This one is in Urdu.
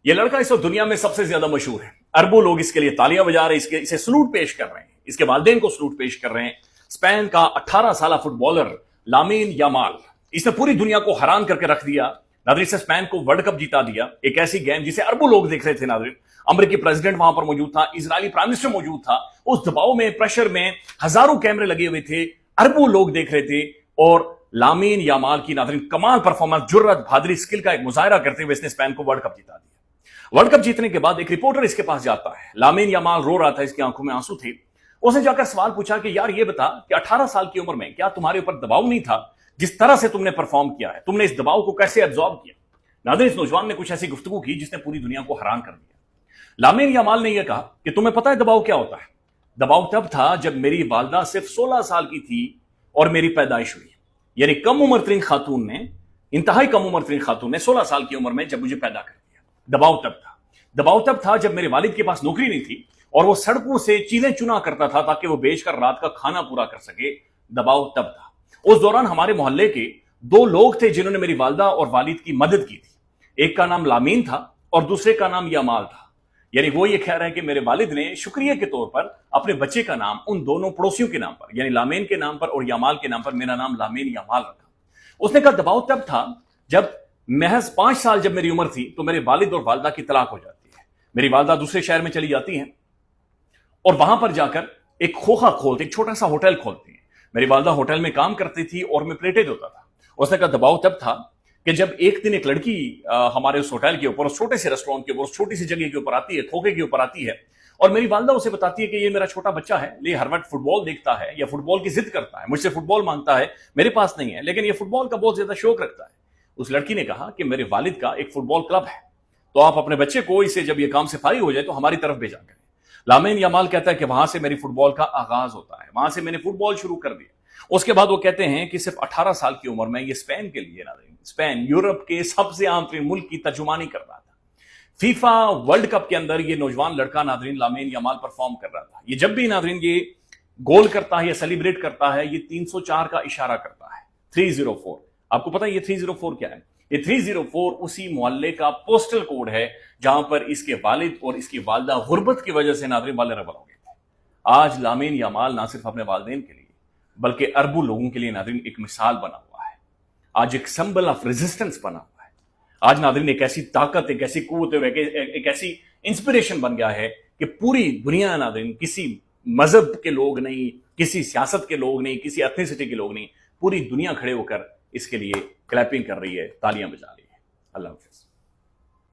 یہ لڑکا اس وقت دنیا میں سب سے زیادہ مشہور ہے، اربوں لوگ اس کے لیے تالیاں بجا رہے ہیں، اسے سلوٹ پیش کر رہے ہیں، اس کے والدین کو سلوٹ پیش کر رہے ہیں۔ اسپین کا 18 سالہ فٹ بالر لامین یامال، اس نے پوری دنیا کو حیران کر کے رکھ دیا۔ ناظرین، سے اسپین کو ورلڈ کپ جیتا دیا، ایک ایسی گیم جسے اربوں لوگ دیکھ رہے تھے۔ ناظرین، امریکی پریزیڈنٹ وہاں پر موجود تھا، اسرائیلی پرائم منسٹر موجود تھا، اس دباؤ میں، پریشر میں ہزاروں کیمرے لگے ہوئے تھے، اربوں لوگ دیکھ رہے تھے، اور لامین یامال کی ناظرین کمال پرفارمنس، جرأت، بہادری، اسکل کا ایک مظاہرہ کرتے ہوئے اس نے اسپین کو ورلڈ کپ جیتا دیا۔ ورلڈ کپ جیتنے کے بعد ایک رپورٹر اس کے پاس جاتا ہے، لامین یامال رو رہا تھا، اس کی آنکھوں میں آنسو تھے۔ اس نے جا کر سوال پوچھا کہ یار یہ بتا کہ 18 سال کی عمر میں کیا تمہارے اوپر دباؤ نہیں تھا؟ جس طرح سے تم نے پرفارم کیا ہے، تم نے اس دباؤ کو کیسے ایبزارب کیا؟ ناظرین، اس نوجوان نے کچھ ایسی گفتگو کی جس نے پوری دنیا کو حیران کر دیا۔ لامین یامال نے یہ کہا کہ تمہیں پتہ ہے دباؤ کیا ہوتا ہے؟ دباؤ تب تھا جب میری والدہ صرف 16 سال کی تھی اور میری پیدائش ہوئی، یعنی کم عمر ترین خاتون نے، انتہائی کم عمر ترین خاتون نے 16 سال کی عمر میں جب مجھے پیدا کر دیا۔ دباؤ تب تھا، دباؤ تب تھا جب میرے والد کے پاس نوکری نہیں تھی اور وہ سڑکوں سے چیزیں چنا کرتا تھا تاکہ وہ بیچ کر رات کا کھانا پورا کر سکے۔ دباؤ تب تھا۔ اس دوران ہمارے محلے کے 2 لوگ تھے جنہوں نے میری والدہ اور والد کی مدد کی تھی، ایک کا نام لامین تھا اور دوسرے کا نام یامال تھا۔ یعنی وہ یہ کہہ رہے ہیں کہ میرے والد نے شکریہ کے طور پر اپنے بچے کا نام ان دونوں پڑوسیوں کے نام پر، یعنی لامین کے نام پر اور یامال کے نام پر، میرا نام لامین یامال رکھا۔ اس نے کہا دباؤ تب تھا جب محض 5 سال جب میری عمر تھی تو میرے والد اور والدہ کی طلاق ہو جاتی ہے، میری والدہ دوسرے شہر میں چلی جاتی ہیں اور وہاں پر جا کر ایک کھوخا کھولتے، ایک چھوٹا سا ہوٹل کھولتے ہیں۔ میری والدہ ہوٹل میں کام کرتی تھی اور میں پلیٹیں دھوتا تھا۔ اس نے کہا دباؤ تب تھا کہ جب ایک دن ایک لڑکی ہمارے اس ہوٹل کے اوپر، اس چھوٹے سے ریسٹورینٹ کے اوپر، اس چھوٹی سی جگہ کے اوپر آتی ہے، کھوکے کے اوپر آتی ہے، اور میری والدہ اسے بتاتی ہے کہ یہ میرا چھوٹا بچہ ہے، یہ ہر وقت فٹ بال دیکھتا ہے یا فٹ بال کی ضد کرتا ہے، مجھ سے فٹ بال مانگتا ہے، میرے پاس نہیں ہے لیکن یہ فٹ بال کا بہت زیادہ شوق رکھتا ہے۔ اس لڑکی نے کہا کہ میرے والد کا ایک فٹ بال کلب ہے، تو آپ اپنے بچے کو اسے جب یہ کام سے فارغ ہو جائے تو ہماری طرف بھیجا کریں۔ لامین یامال کہتا ہے کہ وہاں سے میری فٹ بال کا آغاز ہوتا ہے، وہاں سے میں نے فٹ بال شروع کر دیا۔ اس کے بعد وہ کہتے ہیں کہ صرف 18 سال کی عمر میں یہ اسپین کے لیے، اسپین یورپ کے سب سے عام ترین ملک کی ترجمانی کر رہا تھا۔ فیفا ورلڈ کپ کے اندر یہ نوجوان لڑکا ناظرین لامین یامال پرفارم کر رہا تھا۔ یہ جب بھی ناظرین یہ گول کرتا ہے یا سیلیبریٹ کرتا ہے، یہ 304 کا اشارہ کرتا ہے، 304۔ آپ کو پتا ہے یہ 304 کیا ہے؟ یہ 304 اسی محلے کا پوسٹل کوڈ ہے جہاں پر اس کے والد اور اس کی والدہ غربت کی وجہ سے ناظرین والربل ہو گئے تھے۔ آج لامین یامال نہ صرف اپنے والدین کے لیے بلکہ اربوں لوگوں کے لیے ناظرین ایک مثال بنا ہوا ہے، آج ایک سمبل آف ریزسٹنس بنا ہوا ہے۔ آج ناظرین ایک ایسی طاقت، ایک ایسی قوت، ایک ایسی انسپریشن بن گیا ہے کہ پوری دنیا ناظرین کسی مذہب کے لوگ نہیں، کسی سیاست کے لوگ نہیں، کسی ایتھنیسٹی کے لوگ نہیں، پوری دنیا کھڑے ہو کر اس کے لیے کلیپنگ کر رہی ہے، تالیاں بجا رہی ہے۔ اللہ حافظ۔